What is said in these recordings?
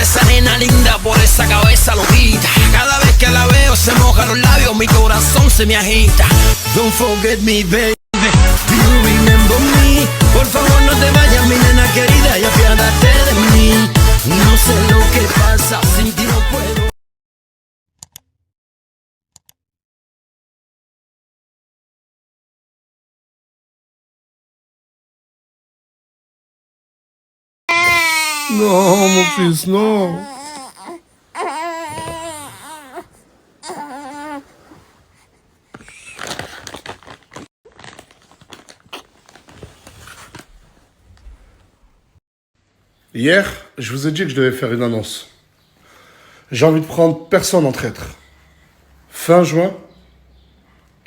esa nena linda por esa cabeza loquita. Cada vez que la veo se mojan los labios, mi corazón se me agita. Don't forget me, baby. Do you remember me? Por favor no te vayas, mi nena querida, y apiádate de mí. No sé lo que pasa, sin ti no puedo. Non, mon fils, non. Hier, je vous ai dit que je devais faire une annonce. J'ai envie de prendre personne en traître. Fin juin,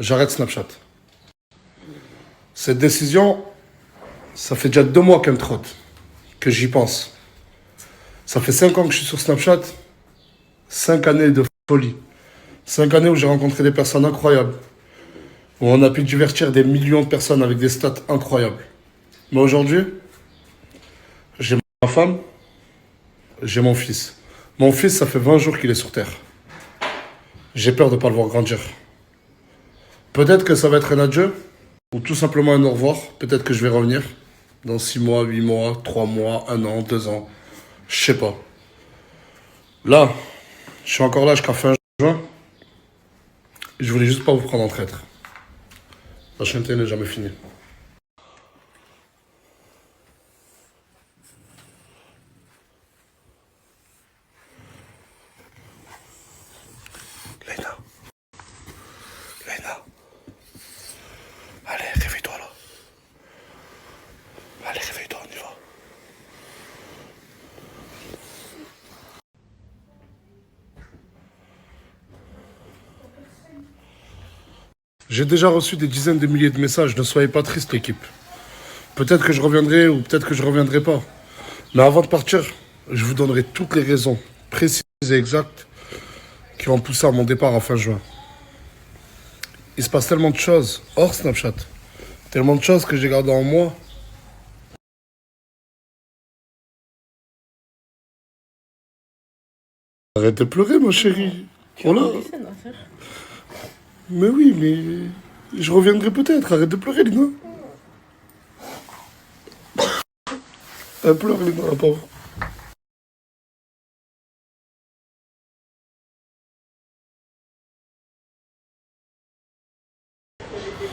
j'arrête Snapchat. Cette décision, ça fait déjà 2 mois qu'elle me trotte, que j'y pense. Ça fait 5 ans que je suis sur Snapchat. 5 années de folie. 5 années où j'ai rencontré des personnes incroyables. Où on a pu divertir des millions de personnes avec des stats incroyables. Mais aujourd'hui, j'ai ma femme, j'ai mon fils. Mon fils, ça fait 20 jours qu'il est sur Terre. J'ai peur de ne pas le voir grandir. Peut-être que ça va être un adieu, ou tout simplement un au revoir. Peut-être que je vais revenir dans 6 mois, 8 mois, 3 mois, 1 an, 2 ans. Je sais pas. Là, je suis encore là jusqu'à fin juin. Je voulais juste pas vous prendre en traître. La chantier n'est jamais finie. Leïna. Leïna. Allez, réveille-toi là. Allez, réveille-toi, on y va. J'ai déjà reçu des dizaines de milliers de messages. Ne soyez pas triste, l'équipe. Peut-être que je reviendrai ou peut-être que je reviendrai pas. Mais avant de partir, je vous donnerai toutes les raisons précises et exactes qui ont poussé à mon départ à fin juin. Il se passe tellement de choses hors Snapchat. Tellement de choses que j'ai gardées en moi. Arrête de pleurer, ma chérie. Voilà. Mais oui, mais je reviendrai peut-être. Arrête de pleurer, Lina. Elle pleure, Lina, la pauvre.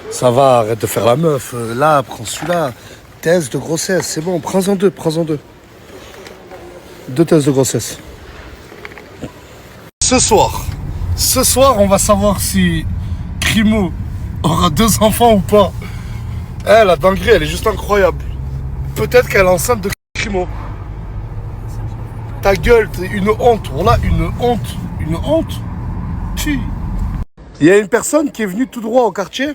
Ça va, arrête de faire la meuf. Là, prends celui-là. Thèse de grossesse, c'est bon. Prends-en 2, prends-en 2. 2 thèses de grossesse. Ce soir, on va savoir si Crimo aura 2 enfants ou pas. Eh, la dinguerie, elle est juste incroyable. Peut-être qu'elle est enceinte de Crimo. Ta gueule, t'es une honte. Voilà, une honte. Une honte. Si. Il y a une personne qui est venue tout droit au quartier.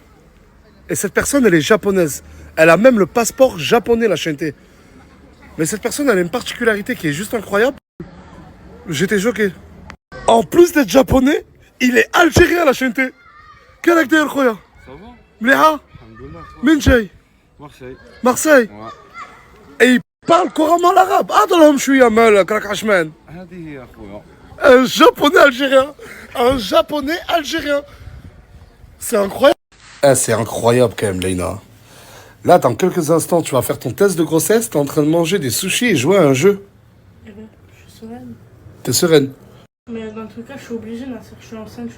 Et cette personne, elle est japonaise. Elle a même le passeport japonais, la chaîneté. Mais cette personne, elle a une particularité qui est juste incroyable. J'étais choqué. En plus d'être japonais, il est algérien, la chaîneté. Quel acte incroyable. Ça va? Mléha. Alhamdoulilah. Minjay. Marseille. Marseille. Ouais. Et il parle couramment l'arabe. Adalhom chouïa mal, krak hachman. هذه هي أخويا. Un japonais algérien. Un japonais algérien. C'est incroyable. Eh, c'est incroyable quand même, Leïna. Là, dans quelques instants, tu vas faire ton test de grossesse. T'es en train de manger des sushis et jouer à un jeu. Eh ben, je suis sereine. T'es sereine. Mais dans tous les cas, je suis obligée, Nasser. Je suis enceinte,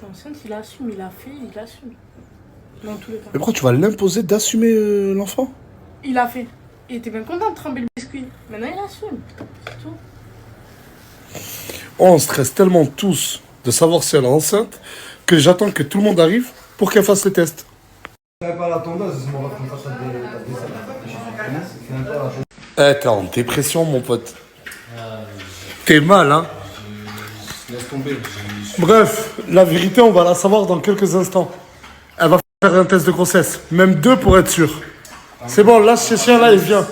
il assume, il a fait, il assume. Dans tous les cas. Mais pourquoi tu vas l'imposer d'assumer l'enfant? Il a fait. Il était bien content de tremper le biscuit. Maintenant, il assume. C'est tout. On stresse tellement tous de savoir si elle est enceinte que j'attends que tout le monde arrive pour qu'elle fasse le test. Eh, t'es en dépression, mon pote. T'es mal, hein? Laisse tomber. Bref, la vérité, on va la savoir dans quelques instants. Elle va faire un test de grossesse. Même 2 pour être sûr. C'est bon, là, ce chien-là, il vient.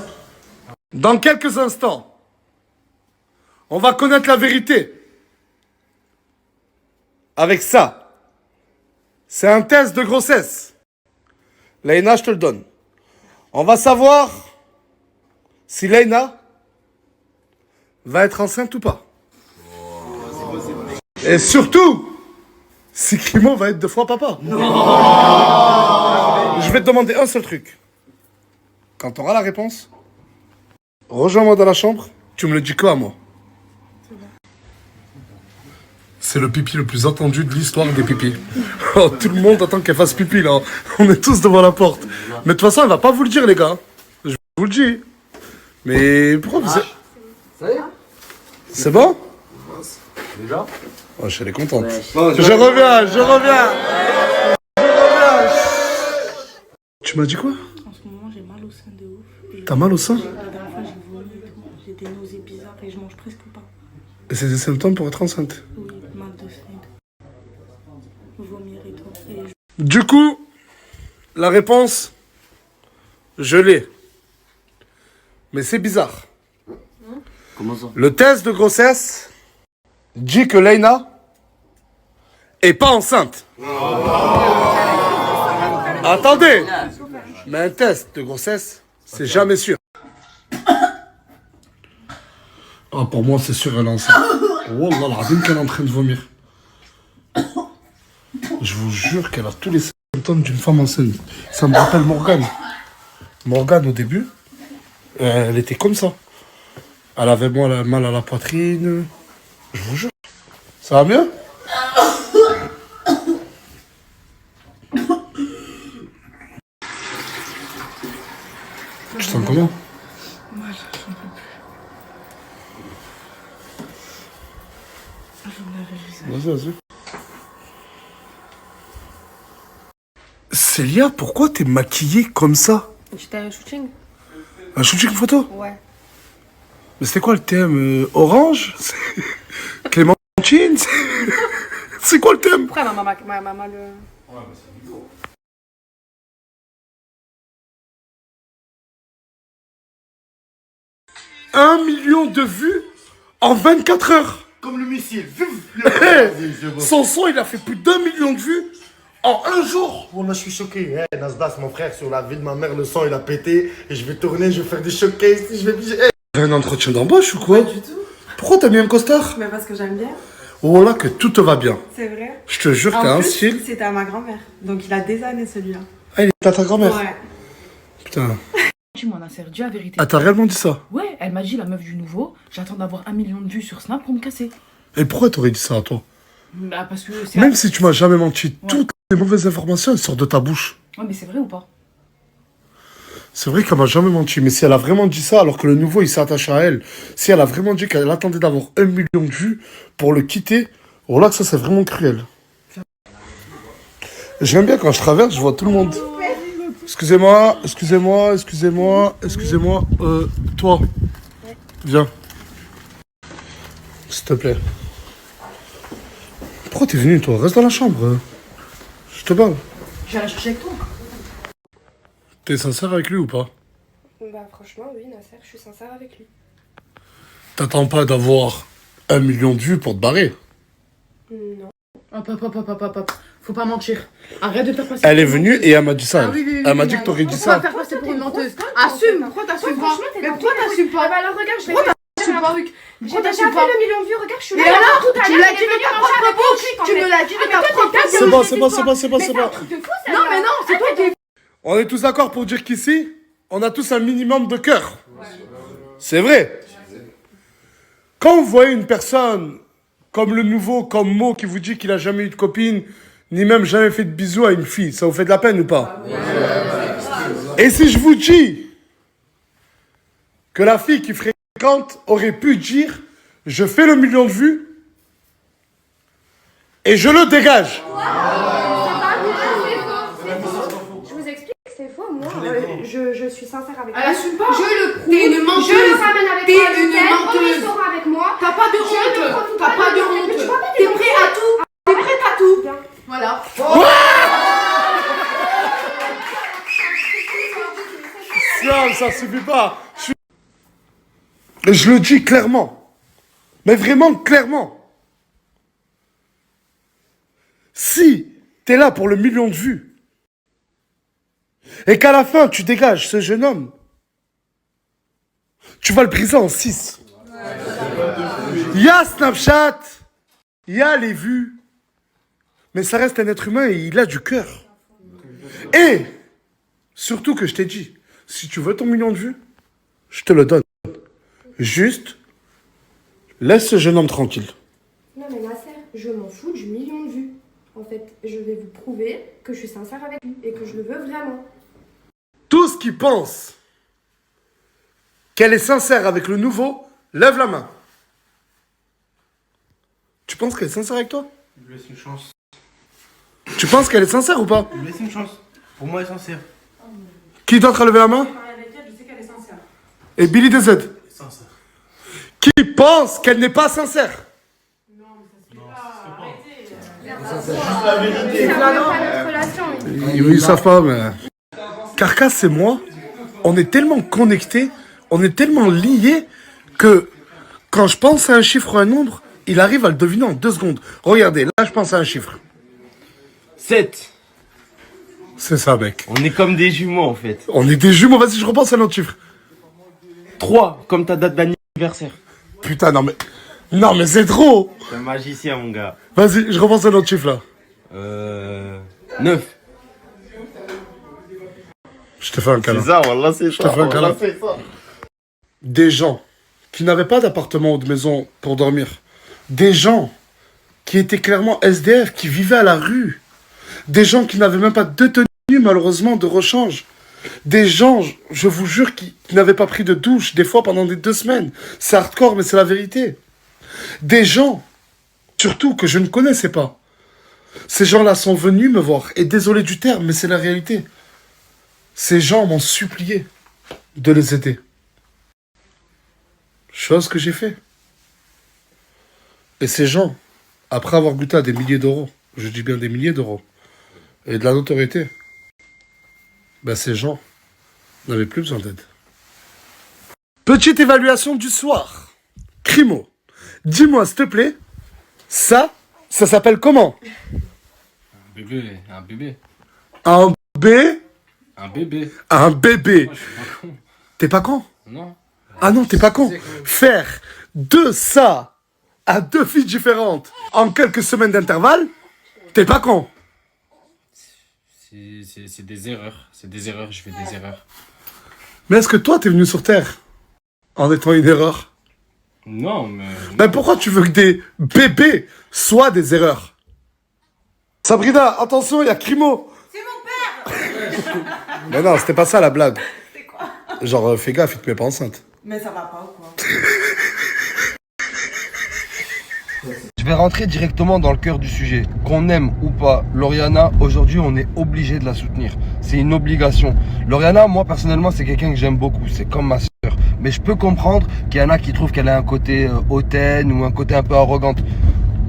Dans quelques instants, on va connaître la vérité. Avec ça. C'est un test de grossesse. Leïna, je te le donne. On va savoir si Leïna va être enceinte ou pas. Et surtout, si Crimo va être 2 fois papa. Non. Je vais te demander un seul truc. Quand tu auras la réponse, rejoins-moi dans la chambre, tu me le dis que à moi. C'est le pipi le plus attendu de l'histoire des pipis. Oh, tout le monde attend qu'elle fasse pipi là. On est tous devant la porte. Mais de toute façon, elle va pas vous le dire, les gars. Je vous le dis. Mais pourquoi vous êtes... Ça y est? C'est bon? Déjà? Oh, je suis contente. Je reviens. Tu m'as dit quoi? En ce moment, j'ai mal au sein de ouf. Et T'as mal au sein? la dernière fois, j'ai vomi et tout. J'ai des nausées bizarres et je mange presque pas. Et c'est des symptômes pour être enceinte. Oui, mal de sein. Vomir et tout. Et Du coup, la réponse, je l'ai. Mais c'est bizarre. Comment ça? Le test de grossesse dit que Leïna est pas enceinte. Attendez. Mais un test de grossesse, c'est jamais sûr. Ah, pour moi, c'est sûr, elle est enceinte. Wallah, l'azim qu'elle est en train de vomir. Je vous jure qu'elle a tous les symptômes d'une femme enceinte. Ça me rappelle Morgane. Morgane, au début, elle était comme ça. Elle avait mal à la poitrine. Je vous jure. Ça va mieux? Tu te sens comment? mal, j'en peux plus. Je me lave le visage. Vas-y. Célia, pourquoi t'es maquillée comme ça? J'étais à un shooting. Un shooting photo? Ouais. Mais c'était quoi le thème? Orange? Clémentine? C'est quoi le thème? Pourquoi ma maman le... 1 million de vues en 24 heures. Comme le missile. Son son, il a fait plus d'1 million de vues en un jour. Bon, là, je suis choqué. Hey, Nasdas, mon frère, sur la vie de ma mère, le sang, il a pété. Et je vais tourner, je vais faire des showcases. Je vais... Hey. Un entretien d'embauche ou quoi? Pas du tout. Pourquoi t'as mis un costard? Mais parce que j'aime bien. Oh là, que tout te va bien. C'est vrai. Je te jure, En t'as un plus, style. c'était à ma grand-mère. Donc il a des années celui-là. Ah, il est à ta grand-mère. Ouais. Putain. Dis-moi, Nasser, dis la vérité. Ah, t'as réellement dit ça? Ouais, elle m'a dit, la meuf du nouveau, j'attends d'avoir 1 million de vues sur Snap pour me casser. Et pourquoi t'aurais dit ça à toi? Bah, parce que c'est... Même si tu m'as jamais menti, Ouais. toutes les mauvaises informations, elles sortent de ta bouche. Ouais, mais c'est vrai ou pas? C'est vrai qu'elle m'a jamais menti, mais si elle a vraiment dit ça, alors que le nouveau, il s'est attaché à elle, si elle a vraiment dit qu'elle attendait d'avoir 1 million de vues pour le quitter, oh là que ça, c'est vraiment cruel. J'aime bien quand je traverse, je vois tout le monde. Excusez-moi. Toi, viens. S'il te plaît. Pourquoi t'es venu, toi? Reste dans la chambre. Je te parle. Je vais aller chercher avec toi. T'es sincère avec lui ou pas? Bah franchement, oui, Nasser, je suis sincère avec lui. T'attends pas d'avoir 1 million de vues pour te barrer. Non. Hop. Faut pas mentir. Arrête de faire passer... Elle est venue et elle m'a dit ça. Ah oui, oui, oui, Elle m'a oui, dit oui. que t'aurais dit Pourquoi ça. faire passer pour une menteuse? Assume. Pourquoi t'assumes pas? Mais pourquoi t'assumes pas? Bah alors regarde, je vais... Pourquoi t'assumes pas? J'ai Pourquoi déjà t'assumes fait pas? le million de vues, regarde, je suis Et là. alors? Tout à Tu l'heure, l'as il dit est de venu ta manger propre avec bouche. moi, Tu me l'as dit de ta propre bouche. C'est bon. Non, mais non, c'est toi qui... On est tous d'accord pour dire qu'ici, on a tous un minimum de cœur. C'est vrai. Quand vous voyez une personne comme le nouveau, comme Mo, qui vous dit qu'il a jamais eu de copine, ni même jamais fait de bisous à une fille, ça vous fait de la peine ou pas? Et si je vous dis que la fille qui fréquente aurait pu dire « Je fais le million de vues et je le dégage ». Je vous explique, c'est faux, moi. Je suis sincère avec lui. Elle assume pas. Je le prouve. T'es une menteuse. Je le ramène avec T'es moi. une menteuse. Il sera avec moi. T'as pas de Je ne honte. profite T'as pas de Mais tu honte. vois pas T'es des prêt à tout. T'es prête à tout. Bien. Voilà. Ça suffit pas. Et je le dis clairement. Mais vraiment clairement. Si t'es là pour le million de vues et qu'à la fin tu dégages ce jeune homme, tu vas le briser en 6. Il y a Snapchat, Il y a les vues. Mais ça reste un être humain et il a du cœur. Et, surtout que je t'ai dit, si tu veux ton million de vues, je te le donne. Juste, laisse ce jeune homme tranquille. Non mais Nasser, je m'en fous du million de vues. En fait, je vais vous prouver que je suis sincère avec lui et que je le veux vraiment. Tous qui pensent qu'elle est sincère avec le nouveau, lève la main. Tu penses qu'elle est sincère avec toi? Je lui laisse une chance. Tu penses qu'elle est sincère ou pas? Je lui laisse une chance. Pour moi, elle est sincère. Qui d'autre a levé la main? Je sais qu'elle est sincère. Et Billy DZ. Sincère. Qui pense qu'elle n'est pas sincère? C'est juste la vérité. Ça va pas notre relation. Ils savent pas, mais... Carcasse et moi, on est tellement connectés, on est tellement liés que quand je pense à un chiffre ou un nombre, il arrive à le deviner en 2 secondes. Regardez, là je pense à un chiffre. 7. C'est ça, mec. On est comme des jumeaux en fait. On est des jumeaux, vas-y, je repense à un autre chiffre. 3, comme ta date d'anniversaire. Putain, non mais... Non mais c'est trop. T'es un magicien, mon gars. Vas-y, je repense à un autre chiffre là. 9. Je te fais un câlin. C'est ça, voilà, c'est Je te fais un câlin. Des gens qui n'avaient pas d'appartement ou de maison pour dormir. Des gens qui étaient clairement SDF, qui vivaient à la rue. Des gens qui n'avaient même pas de tenue, malheureusement, de rechange. Des gens, je vous jure, qui n'avaient pas pris de douche, des fois pendant des 2 semaines. C'est hardcore, mais c'est la vérité. Des gens, surtout que je ne connaissais pas. Ces gens-là sont venus me voir. Et désolé du terme, mais c'est la réalité. Ces gens m'ont supplié de les aider. Chose que j'ai fait. Et ces gens, après avoir goûté à des milliers d'euros, je dis bien des milliers d'euros, et de la notoriété, ben ces gens n'avaient plus besoin d'aide. Petite évaluation du soir. Crimo, dis-moi s'il te plaît, ça s'appelle comment? Un bébé. Un B, Un bébé. un bébé. Moi, je suis pas con. T'es pas con? Non. Ah non, t'es pas con. Faire de ça à 2 filles différentes en quelques semaines d'intervalle, t'es pas con. C'est des erreurs. C'est des erreurs, je fais des erreurs. Mais est-ce que toi, t'es venu sur Terre en étant une erreur? Non, mais... Ben pourquoi tu veux que des bébés soient des erreurs? Sabrina, attention, il y a Crimo. C'est mon père. Mais non, c'était pas ça la blague. C'est quoi? Genre, fais gaffe, il te met pas enceinte. Mais ça va pas ou quoi? Je vais rentrer directement dans le cœur du sujet. Qu'on aime ou pas Lauriana, aujourd'hui on est obligé de la soutenir. C'est une obligation. Lauriana, moi personnellement, c'est quelqu'un que j'aime beaucoup. C'est comme ma sœur. Mais je peux comprendre qu'il y en a qui trouvent qu'elle a un côté hautaine ou un côté un peu arrogante.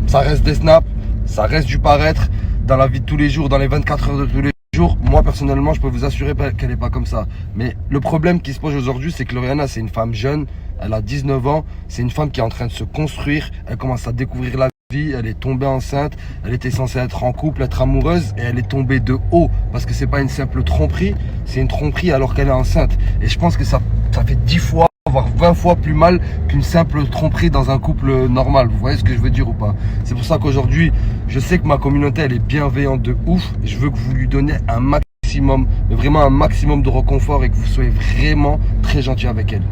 Ça reste des snaps, ça reste du paraître dans la vie de tous les jours, dans les 24 heures de tous les jours. Moi personnellement, je peux vous assurer qu'elle n'est pas comme ça. Mais le problème qui se pose aujourd'hui, c'est que Lauriana, c'est une femme jeune. Elle a 19 ans, c'est une femme qui est en train de se construire, elle commence à découvrir la vie, elle est tombée enceinte, elle était censée être en couple, être amoureuse, et elle est tombée de haut, parce que c'est pas une simple tromperie, c'est une tromperie alors qu'elle est enceinte. Et je pense que ça fait 10 fois, voire 20 fois plus mal qu'une simple tromperie dans un couple normal. Vous voyez ce que je veux dire ou pas? C'est pour ça qu'aujourd'hui, je sais que ma communauté, elle est bienveillante de ouf, et je veux que vous lui donnez un maximum, mais vraiment un maximum de réconfort, et que vous soyez vraiment très gentil avec elle.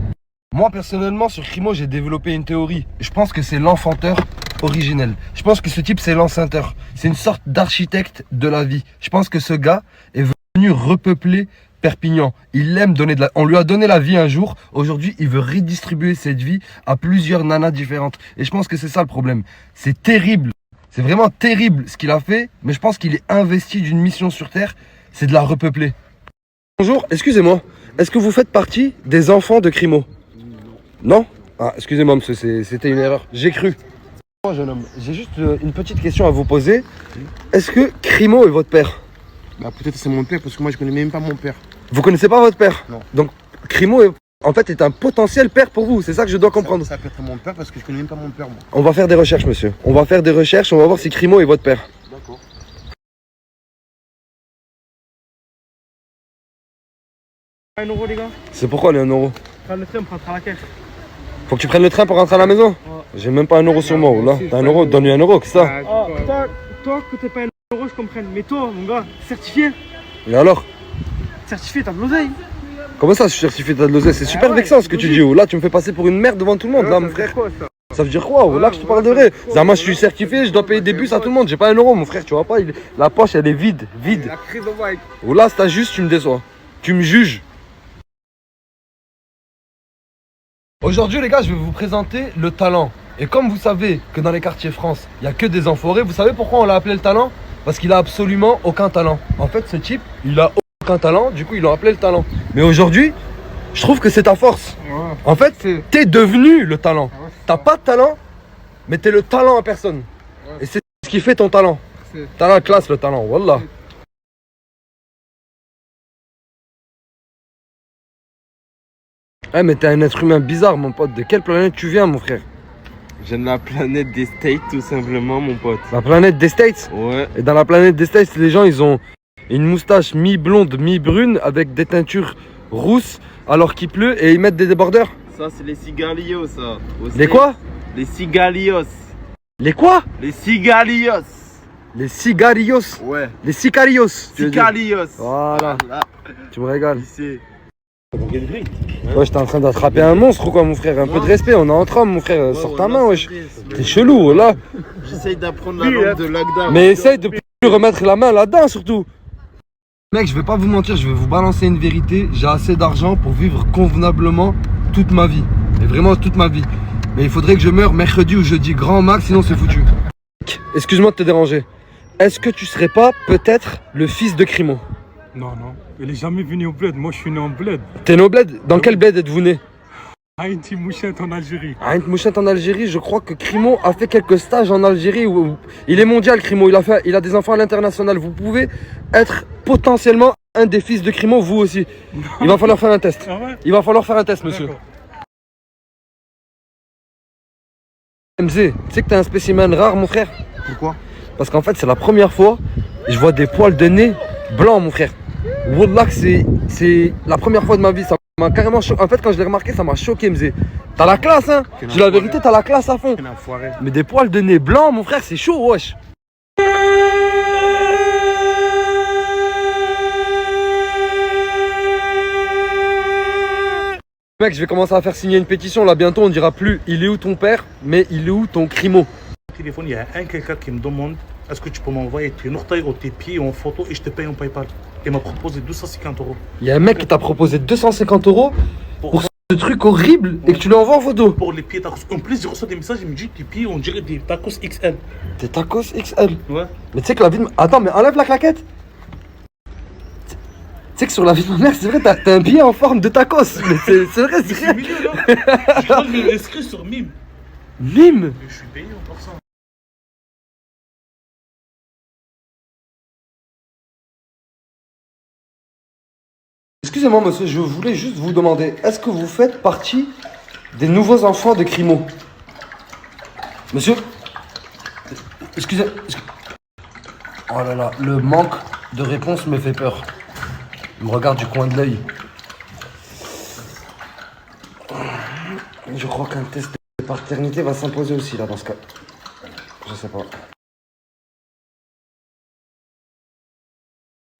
Moi personnellement sur Crimo j'ai développé une théorie. Je pense que c'est l'enfanteur originel. Je pense que ce type c'est l'enceinteur. C'est une sorte d'architecte de la vie. Je pense que ce gars est venu repeupler Perpignan. Il aime donner de la... On lui a donné la vie un jour. Aujourd'hui il veut redistribuer cette vie à plusieurs nanas différentes. Et je pense que c'est ça le problème. C'est terrible. C'est vraiment terrible ce qu'il a fait. Mais je pense qu'il est investi d'une mission sur Terre. C'est de la repeupler. Bonjour, excusez-moi. Est-ce que vous faites partie des enfants de Crimo? Non? Ah, excusez-moi monsieur, c'était une erreur. J'ai cru. Moi jeune homme, j'ai juste une petite question à vous poser. Est-ce que Crimo est votre père? Bah peut-être c'est mon père parce que moi je connais même pas mon père. Vous connaissez pas votre père? Non. Donc Crimo en fait est un potentiel père pour vous, c'est ça que je dois comprendre. Ça peut être mon père parce que je connais même pas mon père moi. On va faire des recherches monsieur. On va faire des recherches, on va voir si Crimo est votre père. D'accord. €1 les gars. C'est pourquoi les 1 euro? Prends le train pour rentrer à la caisse. Faut que tu prennes le train pour rentrer à la maison? Ouais. J'ai même pas un euro sur moi, là. T'as un euro, donne-lui un euro, que ça. Toi, que t'es pas un euro, je comprends. Mais toi, mon gars, certifié. Et alors? Certifié, t'as de l'oseille. Comment ça, je suis certifié t'as de l'oseille? C'est super vexant ce que tu dis, oh. Là, tu me fais passer pour une merde devant tout le monde, là, mon frère. Ça veut dire quoi? Oh, là, je te parle de vrai. Moi, je suis certifié, je dois payer des bus à tout le monde. J'ai pas un euro, mon frère, tu vois pas? La poche, elle est vide. Oh, là, c'est juste, tu me déçois. Tu me juges. Aujourd'hui, les gars, je vais vous présenter le talent. Et comme vous savez que dans les quartiers France, il n'y a que des enfoirés, vous savez pourquoi on l'a appelé le talent? Parce qu'il a absolument aucun talent. En fait, ce type, il a aucun talent, du coup, ils l'ont appelé le talent. Mais aujourd'hui, je trouve que c'est ta force. En fait, t'es devenu le talent. T'as pas de talent, mais t'es le talent en personne. Et c'est ce qui fait ton talent. T'as la classe, le talent, wallah. Eh mais t'es un être humain bizarre mon pote, de quelle planète tu viens mon frère? Je viens de la planète des States, tout simplement, mon pote. La planète des States? Ouais. Et dans la planète des States, les gens ils ont une moustache mi-blonde, mi-brune avec des teintures rousses alors qu'il pleut et ils mettent des débardeurs? Ça, c'est les cigalios, ça. Les quoi? Les cigalios. Les quoi? Les cigalios. Les cigarios. Ouais. Les sicarios. Cigalios. Voilà. Tu me régales. Ici. Ouais, j'étais en train d'attraper un monstre ou quoi mon frère? Un peu de respect, on est entre hommes mon frère, sors ta main wesh. T'es chelou là. J'essaye d'apprendre la langue de l'Agda. Mais essaye de plus remettre la main là-dedans surtout. Mec, je vais pas vous mentir, je vais vous balancer une vérité. J'ai assez d'argent pour vivre convenablement toute ma vie. Et vraiment toute ma vie. Mais il faudrait que je meure mercredi ou jeudi, grand max, sinon c'est foutu. Excuse-moi de te déranger. Est-ce que tu serais pas peut-être le fils de Crimo? Non, non. Il est jamais venu au bled. Moi, je suis né en bled. T'es né au bled? Dans quel bled êtes-vous né? À Inti Mouchette en Algérie. À Mouchette en Algérie, je crois que Crimo a fait quelques stages en Algérie. Il est mondial Crimo, il a des enfants à l'international. Vous pouvez être potentiellement un des fils de Crimo, vous aussi. Il va falloir faire un test. Ah ouais? Il va falloir faire un test, monsieur. MZ, tu sais que t'es un spécimen rare, mon frère? Pourquoi? Parce qu'en fait, c'est la première fois que je vois des poils de nez blancs, mon frère. Wallah, c'est la première fois de ma vie. Ça m'a carrément choqué. En fait, quand je l'ai remarqué, ça m'a choqué, MZ. T'as la classe, hein? Je dis la vérité, t'as la classe à fond. Mais des poils de nez blancs, mon frère, c'est chaud, wesh. Mec, je vais commencer à faire signer une pétition. Là, bientôt, on dira plus il est où ton père, mais il est où ton Crimo? Au téléphone, il y a quelqu'un qui me demande est-ce que tu peux m'envoyer tes orteils ou tes pieds en photo et je te paye en PayPal. Il m'a proposé 250 €. Il y a un mec qui t'a proposé 250 € pour ce truc horrible et que tu lui envoies en photo. Pour les pieds tacos. En plus, je reçois des messages, il me dit tes pieds, on dirait des tacos XL. Des tacos XL? Ouais. Mais tu sais que la vie de... Attends, mais enlève la claquette. Tu sais que sur la vie de ma mère, c'est vrai, t'as un billet en forme de tacos. Mais c'est vrai, c'est vrai. Milieu, là. Je crois que je l'ai inscrit sur Mime. Mime? Je suis payé encore ça. Excusez-moi monsieur, je voulais juste vous demander, est-ce que vous faites partie des nouveaux enfants de Crimo? Monsieur? Excusez... Oh là là, le manque de réponse me fait peur. Il me regarde du coin de l'œil. Je crois qu'un test de paternité va s'imposer aussi là dans ce cas. Je sais pas.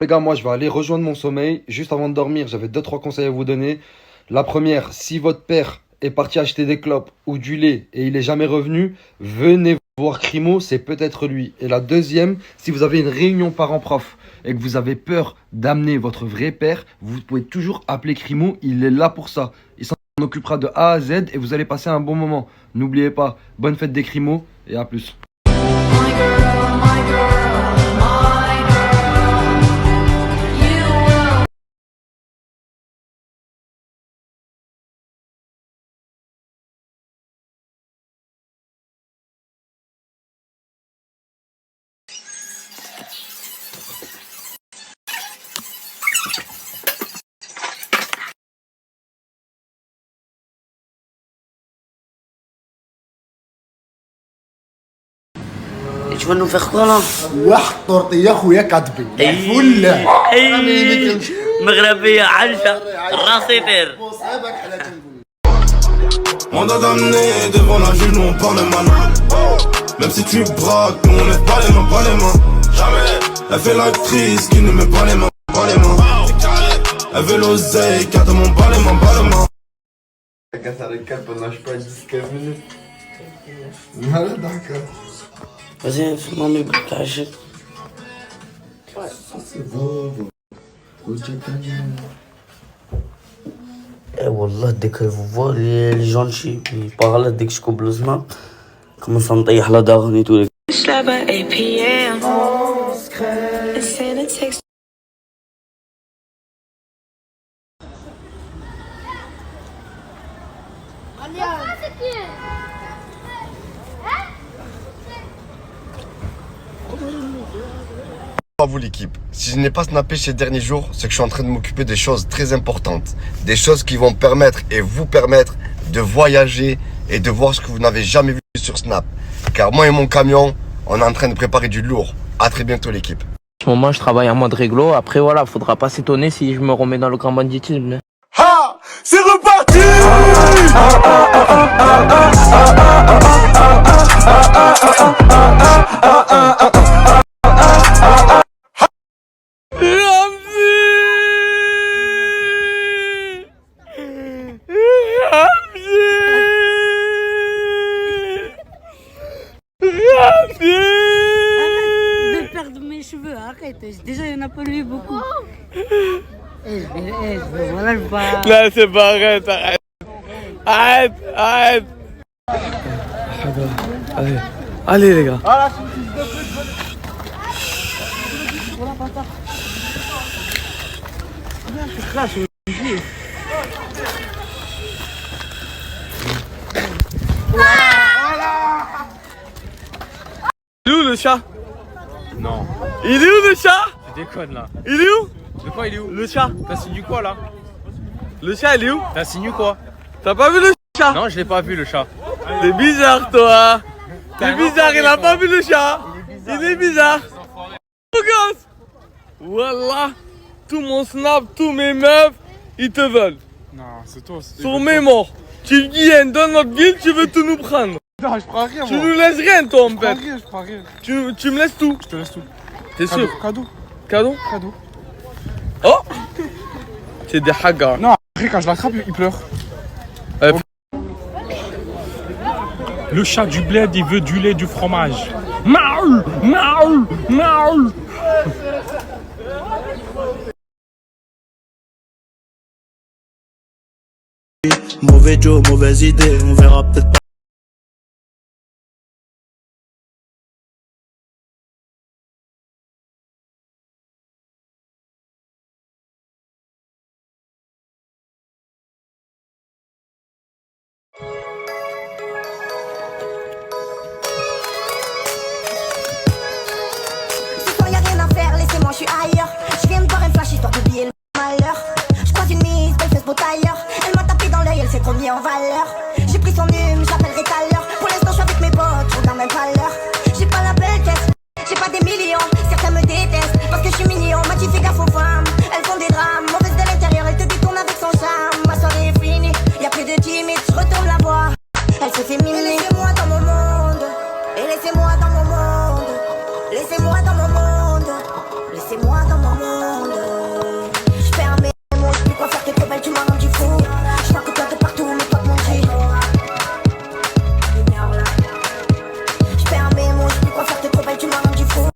Les gars, moi je vais aller rejoindre mon sommeil. Juste avant de dormir, j'avais 2-3 conseils à vous donner. La première, si votre père est parti acheter des clopes ou du lait et il est jamais revenu, venez voir Crimo, c'est peut-être lui. Et la deuxième, si vous avez une réunion parents-prof et que vous avez peur d'amener votre vrai père, vous pouvez toujours appeler Crimo, il est là pour ça. Il s'en occupera de A à Z et vous allez passer un bon moment. N'oubliez pas, bonne fête des Crimo et à plus. Tu vas nous faire quoi là? واحد طورطيه خويا كاتبي الفله مغربية عجة راسي طير مصيبك حلا تنقول On doit t'amener devant la juge, nous on parle mal. Même si tu braques, nous on lève pas les mains, pas les mains. Jamais. Elle fait l'actrice qui ne met pas les mains, pas les mains. Elle veut l'oseille, carrément pas les mains, pas les mains. Quand ça récap, on nage pas 10-15 minutes. Voilà, d'accord. Vas-y, fais-moi mes bricages. C'est bon. Eh wallah, dès que vous voyez les gens qui parlent, dès que je coupe le snap, commence à me tailler la daronne et tout. Là-bas, APM. C'est le texte. À vous l'équipe, si je n'ai pas snappé ces derniers jours, c'est que je suis en train de m'occuper des choses très importantes. Des choses qui vont permettre et vous permettre de voyager et de voir ce que vous n'avez jamais vu sur Snap. Car moi et mon camion, on est en train de préparer du lourd. À très bientôt l'équipe. En ce moment, je travaille en mode réglo. Après, voilà, faudra pas s'étonner si je me remets dans le grand banditisme. Ha! C'est reparti! De perdre mes cheveux, arrête. Déjà, il n'y en a pas eu beaucoup. Voilà le bas. Là, c'est pas, arrête, arrête. Arrête, arrête. Allez, allez les gars. Il est où le chat? Non. Il est où le chat? Tu déconnes là. Il est où? De quoi il est où? Le chat. T'as signé quoi là? Le chat, il est où? T'as signé quoi? T'as pas vu le chat? Non, je l'ai pas vu le chat. T'es bizarre, toi. T'es bizarre, il a pas vu le chat. Il est bizarre. Regarde. Wallah. Tout mon snap, tous mes meufs, ils te veulent. Non, c'est toi. Sur mes morts. Tu viens dans notre ville, tu veux tout nous prendre. Non, je prends rien. Tu nous laisses rien, toi, en fait. Je prends rien. Tu me laisses tout. Je te laisse tout. T'es sûr? Cadeau. Cadeau? Cadeau. Oh. C'est des hagas. Non, après quand je l'attrape, il pleure. Le chat du bled, il veut du lait, du fromage. Maul, maul, maul. Mauvais Joe, mauvaise idée, on verra peut-être pas. Ce soir y'a rien à faire, laissez-moi, je suis ailleurs. Je viens de boire un flash histoire d'oublier le malheur. Je croise une mise, belle fesse beau tailleur. Elle m'a tapé dans l'œil, elle s'est trop mis en valeur. J'ai pris son hume, je l'appellerai tout à l'heure. Pour l'instant, je suis avec mes potes, je regarde même pas l'heure. J'ai pas la belle tête, j'ai pas des millions. Certains me détestent parce que je suis mignon. M'a dit fais gaffe aux femmes, elles font des drames. Mauvaise de l'intérieur, elle te détourne avec son charme. Ma soirée est finie, y'a plus de 10 minutes, je retourne la voir. Elle se fait miner. Laissez-moi dans mon monde, et laissez-moi dans mon monde. Laissez-moi dans mon monde, laissez-moi dans mon monde. Je perds mes mots, je peux pas faire, t'es trop belle, tu m'as rendu fou. Je vois que toi de partout, mes potes m'ont dit. Je perds mes mots, je peux pas faire, t'es trop belle, tu m'as rendu fou.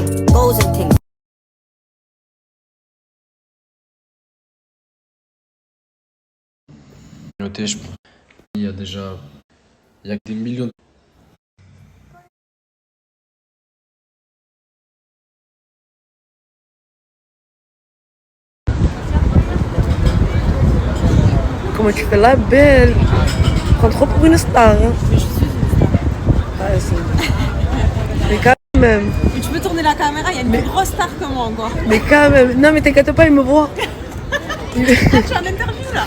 like goals and things. Il y a déjà il y a des millions de... Comment tu fais la belle? Tu prends trop pour une star. Hein. Mais je suis une star. Ouais, mais quand même. Mais tu peux tourner la caméra, il y a une plus grosse star que moi encore. Mais quand même. Non mais t'inquiète pas, il me voit. Ah, tu es en interview là.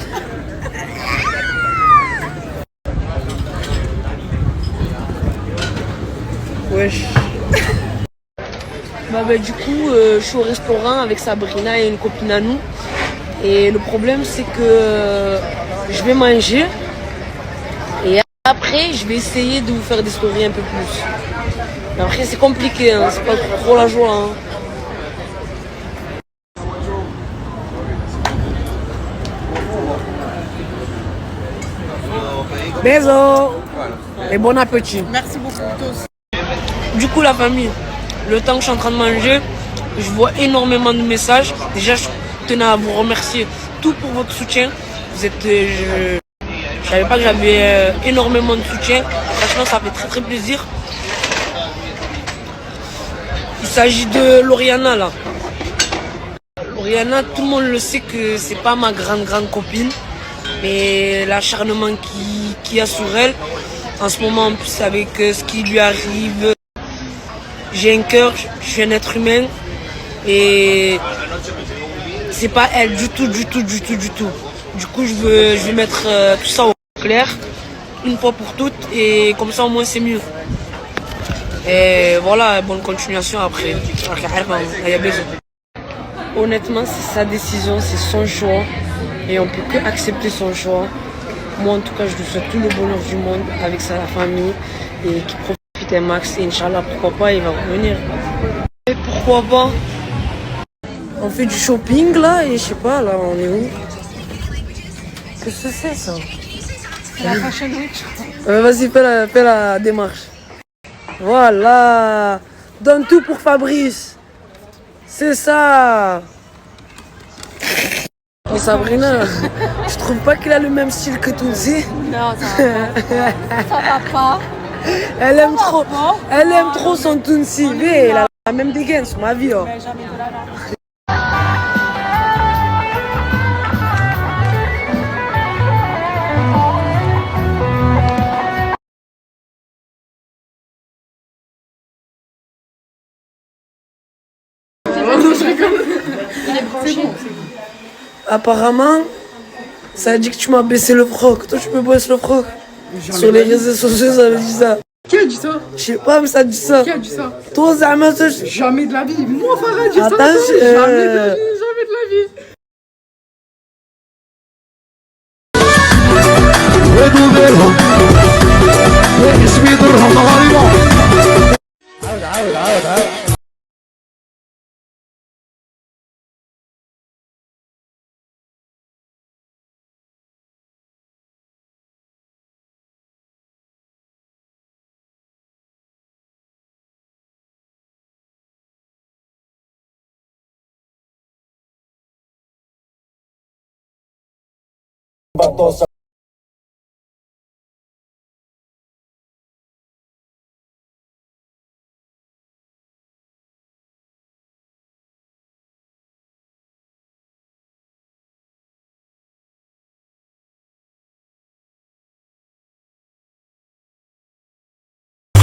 Wesh. Du coup, je suis au restaurant avec Sabrina et une copine à nous. Et le problème, c'est que je vais manger. Et après, je vais essayer de vous faire des stories un peu plus. Mais après, c'est compliqué, hein, c'est pas trop la joie. Hein. Bisous et bon appétit. Merci beaucoup tous. Du coup, la famille, le temps que je suis en train de manger, je vois énormément de messages. Déjà, je tenais à vous remercier tout pour votre soutien. Vous êtes, je savais pas que j'avais énormément de soutien. Franchement, ça fait très très plaisir. Il s'agit de Lauriana là. Lauriana, tout le monde le sait que c'est pas ma grande copine, mais l'acharnement qu'il y a sur elle, en ce moment en plus avec ce qui lui arrive, j'ai un cœur, je suis un être humain et c'est pas elle du tout. Du coup, je vais mettre tout ça au clair une fois pour toutes et comme ça au moins c'est mieux. Et voilà, bonne continuation après. Honnêtement, c'est sa décision, c'est son choix et on peut que accepter son choix. Moi en tout cas, je lui souhaite tout le bonheur du monde avec sa famille et qu'il profite un max et Inch'Allah, pourquoi pas, il va revenir. Et pourquoi pas? On fait du shopping là et je sais pas, là on est où? Qu'est-ce que c'est ça? C'est la Fashion Week. Vas-y, fais la démarche. Voilà. Donne tout pour Fabrice. C'est ça. Oh Sabrina, je trouve pas qu'il a le même style que Tounsi. Non, ça va pas. Ça va pas. Elle aime trop son Tounsi. Mais elle a la même dégaine sur ma vie. Oh. Mais jamais de la langue. Apparemment, ça a dit que tu m'as baissé le froc. Toi, tu me baisses le froc. Sur les réseaux sociaux, ça veut dire ça. Qui a dit ça? Je sais pas, mais ça dit ça. Qui a dit ça? Toi, Zama, ça. Jamais de la vie. Moi, Farah a dit ça. Attends, Jamais de la vie, jamais de la vie.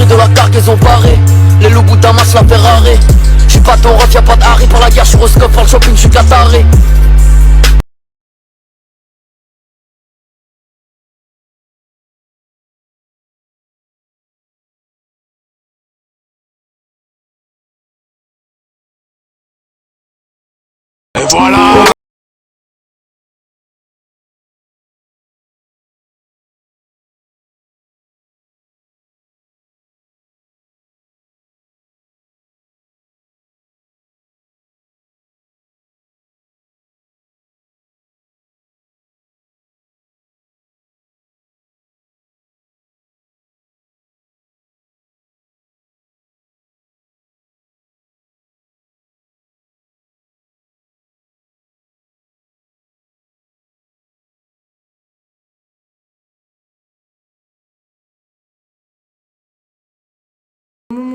De la cargaison parée, les loups bout d'Amas, la Ferrari. J'suis pas ton ref, y'a pas de Harry. Pour la guerre, j'suis au scope, pour le shopping, j'suis qataré. Et voilà.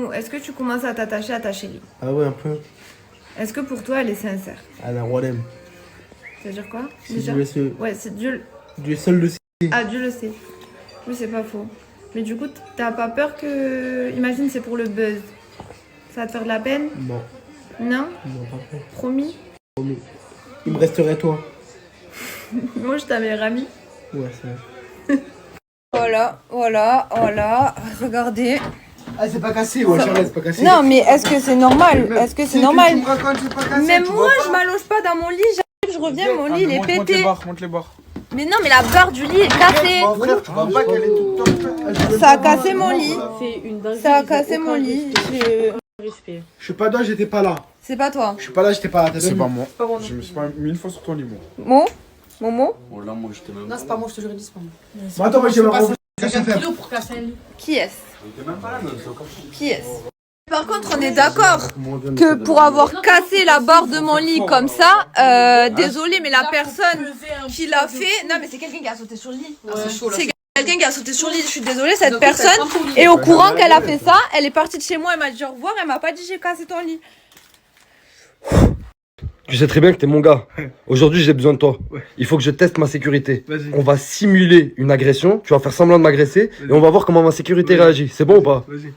Crimo, est-ce que tu commences à t'attacher à ta chérie? Ah ouais, un peu. Est-ce que pour toi, elle est sincère? Alors, Walem. C'est-à-dire quoi? C'est déjà Dieu le sait. Ouais, c'est Dieu. Dieu seul le sait. Ah, Dieu le sait. Oui, c'est pas faux. Mais du coup, t'as pas peur que... Imagine, c'est pour le buzz. Ça va te faire de la peine? Non. Non? Non, pas fait. Promis? Promis. Il me resterait toi. Moi, je suis ta meilleure amie. Ouais, c'est vrai. Voilà, voilà, voilà. Regardez. Ah, c'est pas cassé, ouais, Charles, c'est pas cassé. Non, mais est-ce que c'est normal? Est-ce que c'est normal? Tu me racontes, c'est pas cassé. Même tu moi, vois pas je m'allonge pas dans mon lit, j'arrive, je reviens, mon lit, il est pété. Monte les barres. Mais non, mais la barre du lit est cassée. Mon frère, tu vois pas qu'elle est toute tortue. Ça a cassé mon lit. C'est une dinguerie. Ça a cassé mon lit. Je suis pas là, j'étais pas là. C'est pas toi. Je suis pas là, j'étais pas là. C'est pas moi. Je me suis pas mis une fois sur ton lit, moi. Mo? Momo? Oh là, moi, j'étais même. Non, c'est pas moi, je te le dis, c'est pas moi. Bon, attends, moi j'ai ma rencontre. Kilo pour casser un lit. Qui est-ce? T'es même pas là, même, c'est encore Qui est-ce? Par contre, on est d'accord que pour avoir cassé la barre de mon lit comme ça, désolé, mais la personne qui l'a fait, non mais c'est quelqu'un qui a sauté sur le lit. C'est quelqu'un qui a sauté sur le lit. Je suis désolée, cette personne est au courant qu'elle a fait ça. Elle est partie de chez moi, elle m'a dit au revoir, elle m'a pas dit j'ai cassé ton lit. Tu sais très bien que t'es mon gars. Aujourd'hui, j'ai besoin de toi. Il faut que je teste ma sécurité. On va simuler une agression. Tu vas faire semblant de m'agresser et on va voir comment ma sécurité réagit. C'est bon ou pas? Vas-y.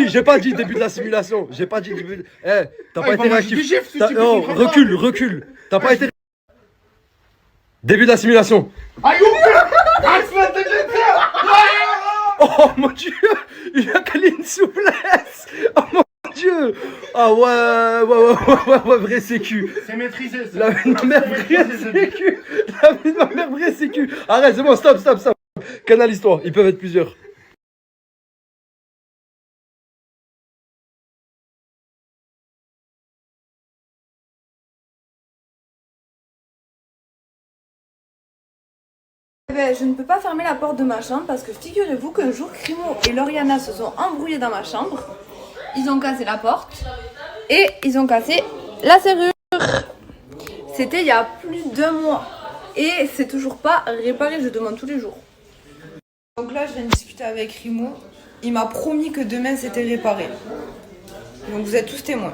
J'ai pas dit début de la simulation. J'ai pas dit début. Eh, t'as pas été réactif. Non, recule. T'as pas été. Début de la simulation. Aïe, oh mon dieu, il a calé une souplesse. Oh mon dieu. Ah ouais, vrai sécu. C'est maîtrisé. La vie de ma mère, vrai sécu. La vie de ma mère, vrai sécu. Arrête, c'est bon, stop. Canalise-toi, ils peuvent être plusieurs. Je ne peux pas fermer la porte de ma chambre parce que figurez-vous qu'un jour, Crimo et Lauriana se sont embrouillés dans ma chambre. Ils ont cassé la porte et ils ont cassé la serrure. C'était il y a plus d'1 mois et c'est toujours pas réparé, je demande tous les jours. Donc là, je viens de discuter avec Crimo. Il m'a promis que demain c'était réparé. Donc vous êtes tous témoins.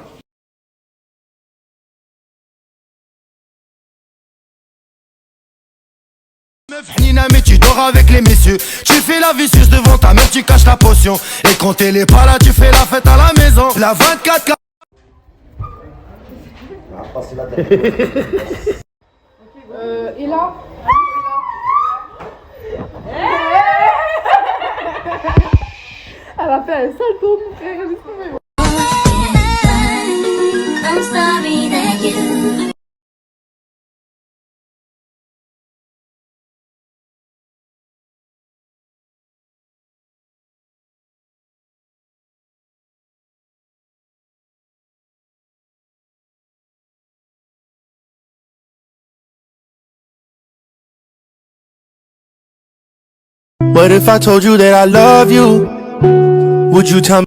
Nina, mais tu dors avec les messieurs. Tu fais la vicieuse devant ta mère, tu caches la potion. Et quand elle est pas là, tu fais la fête à la maison. La 24K. Et là? Elle a fait un salto, mon frère. I'm sorry that you But if I told you that I love you, would you tell me?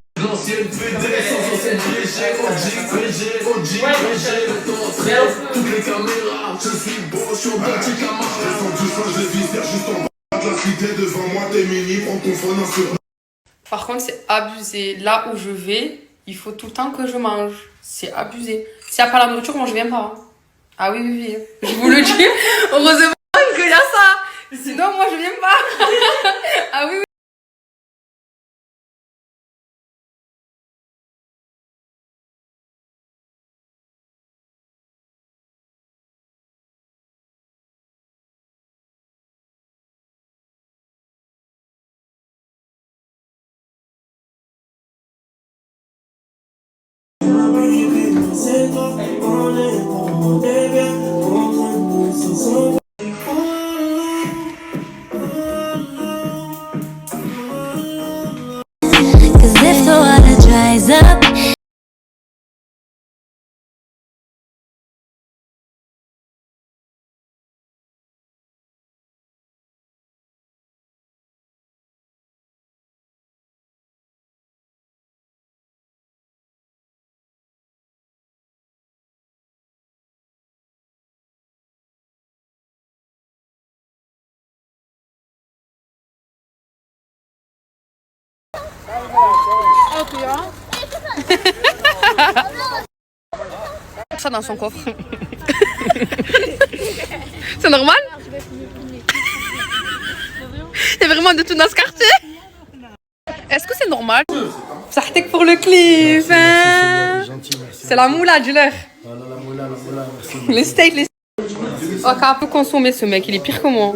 Par contre, c'est abusé. Là où je vais, il faut tout le temps que je mange. C'est abusé. S'il n'y a pas la nourriture, moi je viens pas. Ah oui, oui, oui. Je vous le dis. Heureusement qu'il y a ça. Sinon, moi je viens pas. Ah oui, oui. Cause if the water dries up dans son coffre. C'est normal? Il y a vraiment de tout dans ce quartier. Est-ce que c'est normal? Sartek pour le clip, hein? C'est la moula du leur. Les steaks, les steaks. Oh, qu'a un peu consommé ce mec, il est pire que moi.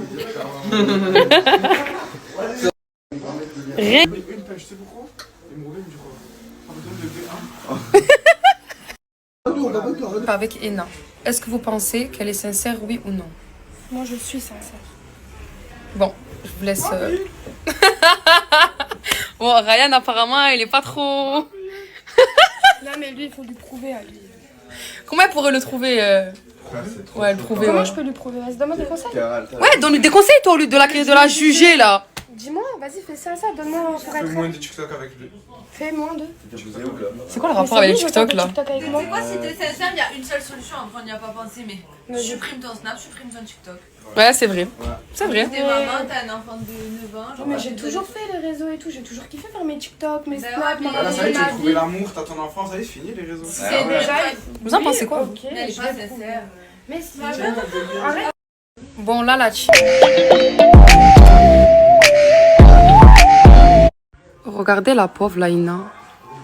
Rien. Avec Ena, est-ce que vous pensez qu'elle est sincère, oui ou non? Moi, je suis sincère. Bon, je vous laisse. Bon, Ryan, apparemment, il est pas trop. Non, mais lui, il faut lui prouver à lui. Comment elle pourrait le trouver Ouais, le prouver. Comment Ouais. je peux lui prouver? Vas-y, donne-moi des conseils. Ouais, donne-lui des conseils, toi, au lieu de la juger, là. Dis-moi, vas-y, fais ça, donne-moi pour être. Fais moins de TikTok avec lui. Fais moins de. C'est quoi le rapport avec le TikTok, là? C'est quoi si t'es sincère, il y a une seule solution, après on n'y a pas pensé, mais supprime ton Snap, supprime ton TikTok. Ouais, c'est vrai. C'est vrai. T'es maman, t'as un enfant de 9 ans. Non, mais j'ai toujours fait les réseaux et tout, j'ai toujours kiffé faire mes TikTok, mes snaps, Ah là, ça y est, tu as trouvé l'amour, t'as ton enfant, ça y est, c'est fini les réseaux. C'est déjà. Vous en pensez quoi? Ok, Elle est je pas vais sincère. Mais si, arrête. Bon, là, la Regardez la pauvre Laïna.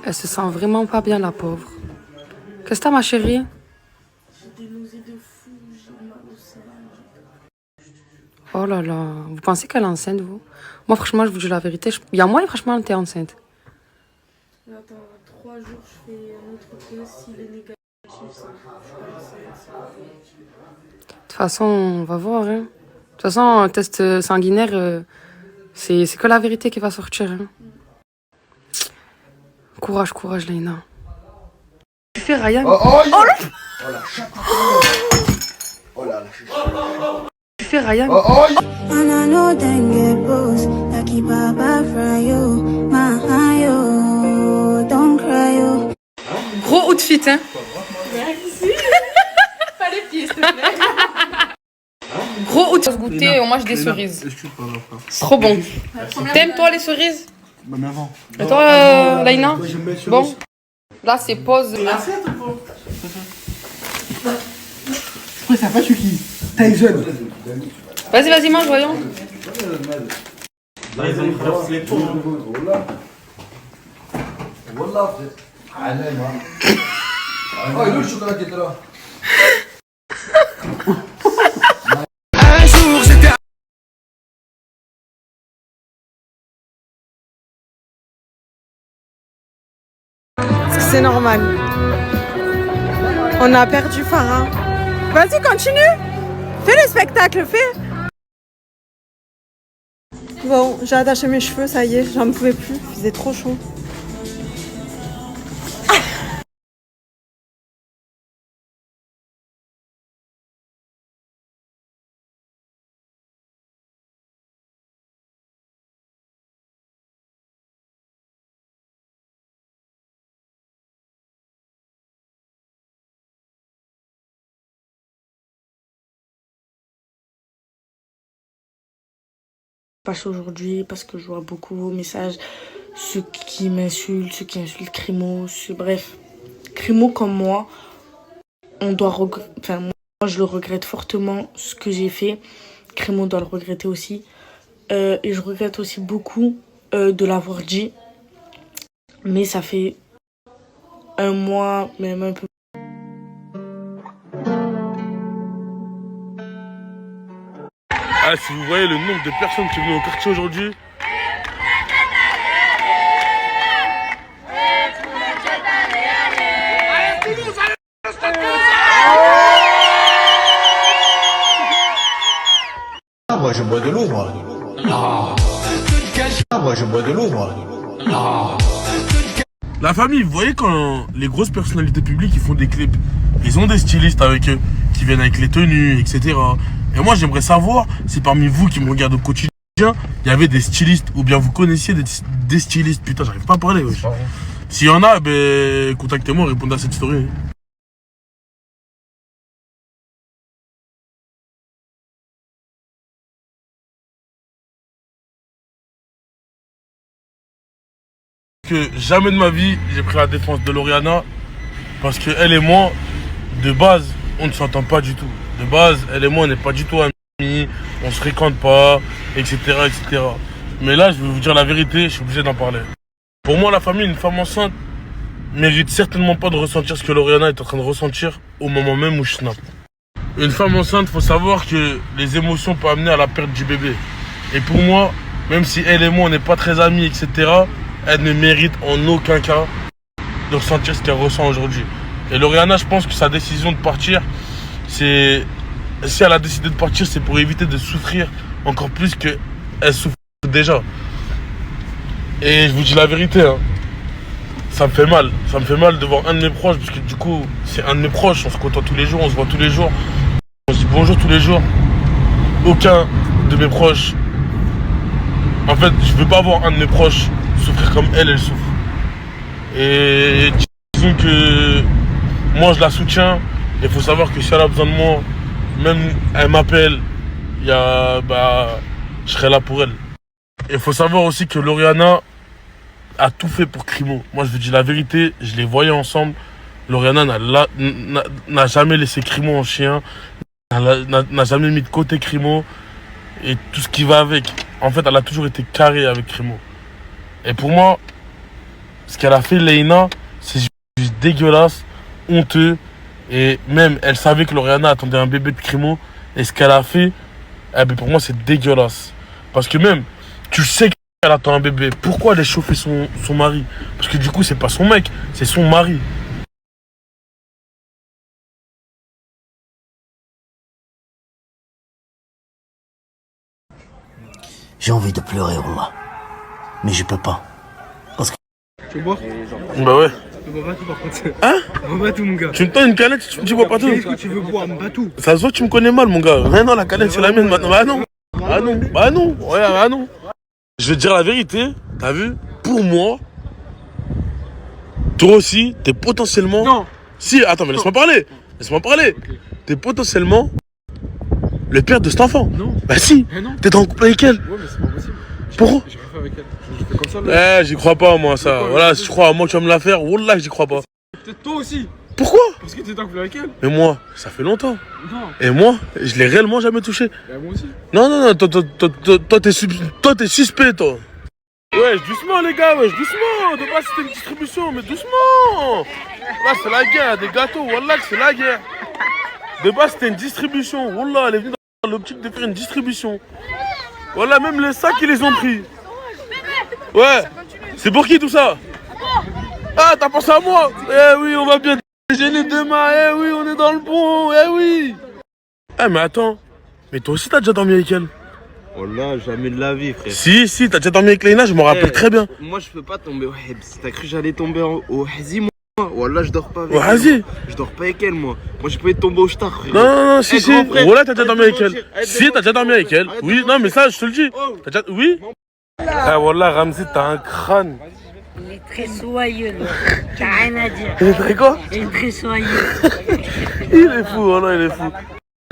Elle se sent vraiment pas bien, la pauvre. Qu'est-ce que t'as, ma chérie? J'ai des nausées de fou, j'ai mal au sein. Oh là là. Vous pensez qu'elle est enceinte, vous? Moi, franchement, je vous dis la vérité. Il y a moyen, franchement, t'es enceinte. Là, dans 3 jours, je fais un autre test. S'il est négatif, ça, je suis pas enceinte. De toute façon, on va voir. Hein. De toute façon, un test sanguinaire, c'est que la vérité qui va sortir. Hein. Courage, courage, Laïna. Tu fais Ryan? Oh là Tu fais Ryan? Gros outfit, hein? Merci. Pas les pieds, s'il te plaît. Gros outfit. Goûter au match des cerises. C'est trop bon. T'aimes, toi, les cerises? Bah, mais avant. Et toi, Laïna? Bon. Là, c'est pause. Après, ça va, je suis qui? Tyson. Vas-y, vas-y, mange, voyons. Là, ils ont traversé les tours. Wallah, oh, il est où le chocolat qui était là? Un jour j'étais. C'est normal. On a perdu Farah. Vas-y, continue. Fais le spectacle, fais. Bon, j'ai attaché mes cheveux, ça y est, j'en pouvais plus. Il faisait trop chaud. Passe aujourd'hui parce que je vois beaucoup vos messages, ceux qui m'insultent, ceux qui insultent Crimo, bref, Crimo comme moi, on doit enfin moi je le regrette fortement ce que j'ai fait, Crimo doit le regretter aussi, et je regrette aussi beaucoup de l'avoir dit, mais ça fait un mois, même un peu. Ah, si vous voyez le nombre de personnes qui sont venues au quartier aujourd'hui. Ah, moi je bois de l'eau, moi. Ah, moi je bois de l'eau, moi. La famille, vous voyez quand les grosses personnalités publiques ils font des clips, ils ont des stylistes avec eux qui viennent avec les tenues, etc. Et moi j'aimerais savoir si parmi vous qui me regardez au quotidien, il y avait des stylistes ou bien vous connaissiez des stylistes. Putain, j'arrive pas à parler. Wesh. S'il y en a, ben contactez-moi, répondez à cette story. Que jamais de ma vie j'ai pris la défense de Lauriana parce que elle et moi de base, on ne s'entend pas du tout. De base, elle et moi, on n'est pas du tout amis, on se fréquente pas, etc., etc. Mais là, je vais vous dire la vérité, je suis obligé d'en parler. Pour moi, la famille, une femme enceinte, mérite certainement pas de ressentir ce que Lauriana est en train de ressentir au moment même où je snap. Une femme enceinte, faut savoir que les émotions peuvent amener à la perte du bébé. Et pour moi, même si elle et moi, on n'est pas très amis, etc., elle ne mérite en aucun cas de ressentir ce qu'elle ressent aujourd'hui. Et Lauriana, je pense que sa décision de partir, c'est... Si elle a décidé de partir, c'est pour éviter de souffrir encore plus qu'elle souffre déjà. Et je vous dis la vérité, hein, ça me fait mal. Ça me fait mal de voir un de mes proches, parce que du coup, c'est un de mes proches, on se côtoie tous les jours, on se voit tous les jours. On se dit bonjour tous les jours. Aucun de mes proches... En fait, je veux pas voir un de mes proches souffrir comme elle souffre. Et disons que moi, je la soutiens. Il faut savoir que si elle a besoin de moi, même elle m'appelle, je serai là pour elle. Il faut savoir aussi que Lauriana a tout fait pour Crimo. Moi, je vous dis la vérité, je les voyais ensemble. Lauriana n'a jamais laissé Crimo en chien, n'a jamais mis de côté Crimo et tout ce qui va avec. En fait, elle a toujours été carrée avec Crimo. Et pour moi, ce qu'elle a fait, Leïna, c'est juste dégueulasse, honteux. Et même, elle savait que Lauriana attendait un bébé de Crimo. Et ce qu'elle a fait, pour moi, c'est dégueulasse. Parce que même, tu sais qu'elle attend un bébé. Pourquoi aller chauffer son mari? Parce que du coup, c'est pas son mec, c'est son mari. J'ai envie de pleurer, Wallah. Mais je peux pas. Parce que... Tu veux boire? Bah ouais. Tu bois pas tout par contre. Hein? Tu bois pas tout, mon gars. Tu me donnes une canette, tu bois pas tout. Qu'est-ce que tu veux boire? Pas tout. Ça se voit que tu me connais mal, mon gars. Ouais, non, la canette, c'est la mienne maintenant. Bah non. Bah non. Bah non. Ouais, bah non. Je vais te dire la vérité. T'as vu? Pour moi, toi aussi, t'es potentiellement... Non. Si, attends, mais laisse-moi parler. Laisse-moi parler. Okay. T'es potentiellement le père de cet enfant. Non. Bah si. T'es en couple avec elle. Ouais, mais c'est pas possible. Pourquoi? J'ai rien fait avec elle. Je fais comme ça, là. J'y crois pas, moi, ça. Voilà, si je crois à moi, tu vas me la faire. Wallah, j'y crois pas. Peut-être toi aussi. Pourquoi? Parce que t'es en couple avec elle. Mais moi, ça fait longtemps. Non. Et moi, je l'ai réellement jamais touché. Bah, moi aussi. Non, toi, t'es suspect, toi. Ouais, doucement, les gars, ouais, doucement. De base, c'était une distribution, mais doucement. Là, c'est la guerre, des gâteaux. Wallah, c'est la guerre. De base, c'était une distribution. Wallah, elle est venue dans l'optique de faire une distribution. Voilà, même les sacs, ils les ont pris. Ouais, c'est pour qui tout ça? Ah, t'as pensé à moi? Eh oui, on va bien déjeuner demain. Eh oui, on est dans le bon. Eh oui. Eh, mais attends. Mais toi aussi, t'as déjà dormi avec elle? Oh là, jamais de la vie, frère. Si, t'as déjà dormi avec Leïna, je me rappelle très bien. Moi, je peux pas tomber au Heb. Si t'as cru que j'allais tomber au Hazi, moi. Wallah, je dors pas avec elle. Au Hazi? Je dors pas avec elle, moi. Moi, je peux tomber au Shtar, frère. Non, si. Voilà, t'as déjà dormi avec elle. Si, t'as déjà dormi avec elle. Oui, non, mais ça, je te le dis. T'as déjà... Oui. Ah, Wallah, Ramzi, t'as un crâne. Il est très soyeux, là. T'as rien à dire. Il est très quoi? Il est très soyeux. Il est fou, Wallah, il est fou.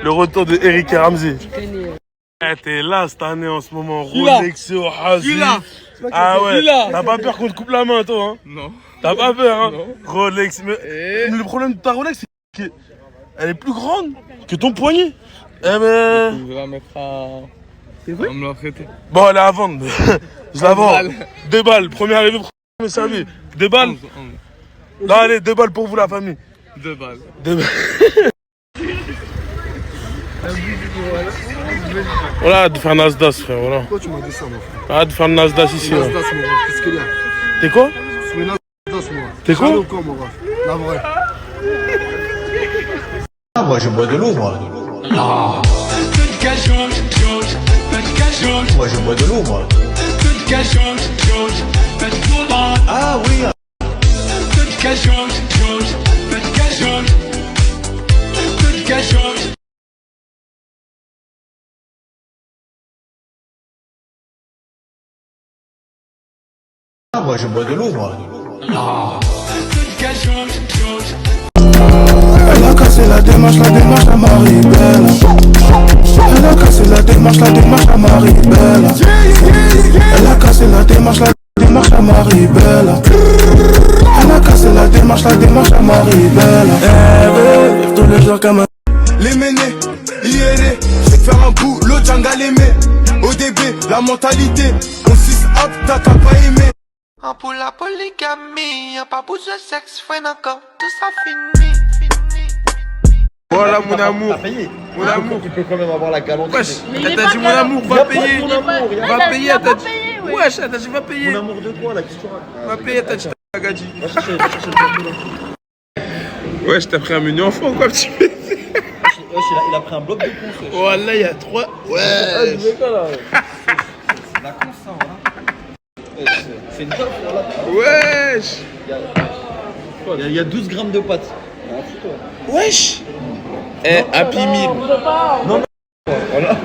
Le retour de Eric et Ramzi. T'es là cette année en ce moment. Rolexio, Hazi. Ah ouais. T'as pas peur qu'on te coupe la main, toi, hein? Non. T'as pas peur, hein? Non. Rolex. Mais le problème de ta Rolex, c'est qu'elle est plus grande que ton poignet. Eh ben... Tu veux la mettre à... C'est vrai? On me l'a prêté. Bon, elle est à vendre. Je la vends. 2 balles. Premier arrivé, premier servi. 2 balles. Non, allez, 2 balles pour vous, la famille. 2 balles. 2 balles. Voilà, de faire Nasdaq, frère, voilà. Pourquoi tu m'as dit ça, mon frère? Arrête de faire Nasdaq ici. Nasdaq, mon ref, qu'est-ce qu'il y a? T'es quoi? Je suis Nasdaq, moi. T'es quoi? Ou quoi, mon ref? La vraie. Ah, moi, je bois de l'eau, moi. Non. Moi, je bois de l'eau, moi. Ah oui. Ah, moi, je bois de l'eau, moi. Non. Elle a cassé la démarche à Marie-Belle. Elle a cassé la démarche à Marie-Belle. Elle a cassé la démarche à Marie-Belle. Elle a cassé la démarche à Marie-Belle. Elle veut vivre toi comme un. Les ménés, IRE, je vais te faire un boulot Djanga l'aimé. ODB, la mentalité, on suce hop, t'as qu'à pas aimer. Pour la polygamie, y'a pas besoin de sexe, freine encore, tout ça fini. Voilà mon amour. Mon amour. Tu peux quand même avoir la galanterie. Wesh, t'as dit mon amour, va payer. Va payer, t'as dit. Wesh, t'as dit va payer. Mon amour de quoi là, qu'est-ce que tu racontes? Va payer, t'as dit Tagadi. Wesh, t'as pris un menu enfant ou quoi, petit peu? Wesh, il a pris un bloc de con. Voilà, il y a 3. Wesh. La con, ça, voilà. C'est une top, voilà. Wesh. Il y a 12 grammes de pâtes. Wesh. Eh, Happy Meal. Non, voilà.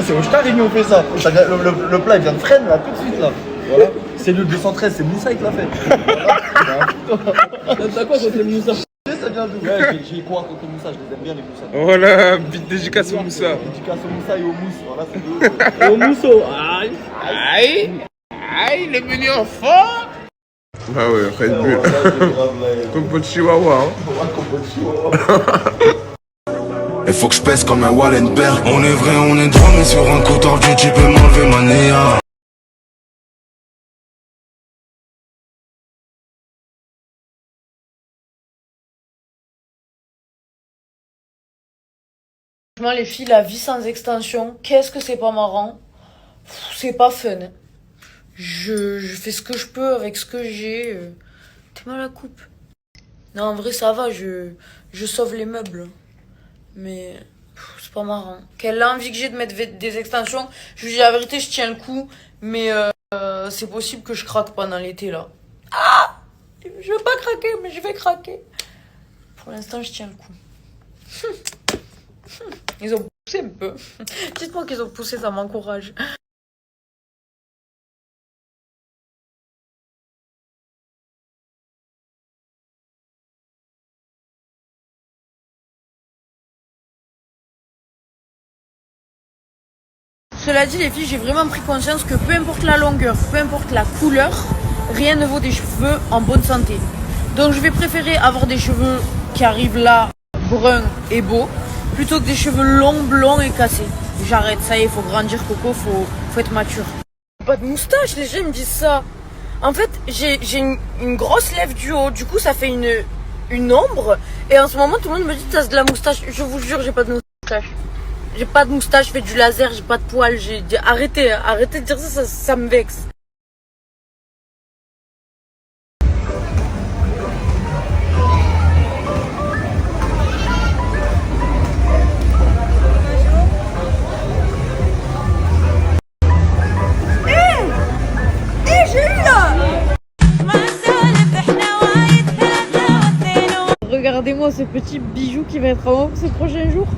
C'est au Star Réunion on fait ça. Le plat il vient de freine là tout de suite là. Voilà. C'est le 213, c'est Moussa qui l'a fait. Voilà. T'as quoi contre les Moussa? Ça vient d'où? Ouais, j'ai quoi contre les Moussa, je les aime bien les Moussa. Voilà, bite dédicace au Moussa. Dédicace au Moussa et au Mousse. Voilà, c'est deux. Au Mousseau. Aïe. Aïe. Aïe, le menu enfant. Bah ouais, Red Bull. Compo de chihuahua. Compo de chihuahua. Il faut que je pèse comme un Wallenberg. On est vrai, on est droit, mais sur un coup tordu, tu peux m'enlever ma néa. Franchement, les filles, la vie sans extension, qu'est-ce que c'est pas marrant. C'est pas fun. Je fais ce que je peux avec ce que j'ai. T'es mal à la coupe. Non, en vrai, ça va, je sauve les meubles. Mais c'est pas marrant. Quelle envie que j'ai de mettre des extensions. Je vous dis la vérité, je tiens le coup. Mais c'est possible que je craque pendant l'été, là. Ah! Je veux pas craquer, mais je vais craquer. Pour l'instant, je tiens le coup. Ils ont poussé un peu. Dites-moi qu'ils ont poussé, ça m'encourage. Cela dit, les filles, j'ai vraiment pris conscience que peu importe la longueur, peu importe la couleur, rien ne vaut des cheveux en bonne santé. Donc je vais préférer avoir des cheveux qui arrivent là, bruns et beaux, plutôt que des cheveux longs, blonds et cassés. J'arrête, ça y est, faut grandir, Coco, faut être mature. Pas de moustache, les gens me disent ça. En fait, j'ai une grosse lèvre du haut, du coup ça fait une ombre. Et en ce moment, tout le monde me dit t'as de la moustache. Je vous jure, j'ai pas de moustache. J'ai pas de moustache, je fais du laser, j'ai pas de poils. Arrêtez de dire ça, ça me vexe. Regardez-moi ce petit bijou qui va être en haut ces prochains jours.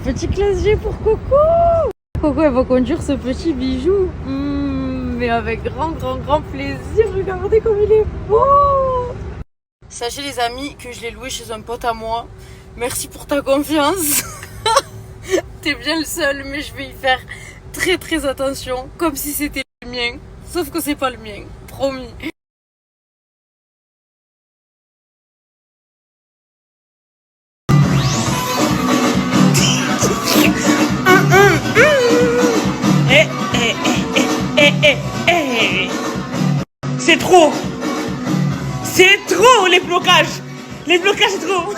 Petit classe G pour Coco. Coco, elle va conduire ce petit bijou. Mais avec grand plaisir. Regardez comme il est beau. Sachez les amis que je l'ai loué chez un pote à moi. Merci pour ta confiance. T'es bien le seul, mais je vais y faire très attention. Comme si c'était le mien. Sauf que c'est pas le mien. Promis. C'est trop les blocages c'est trop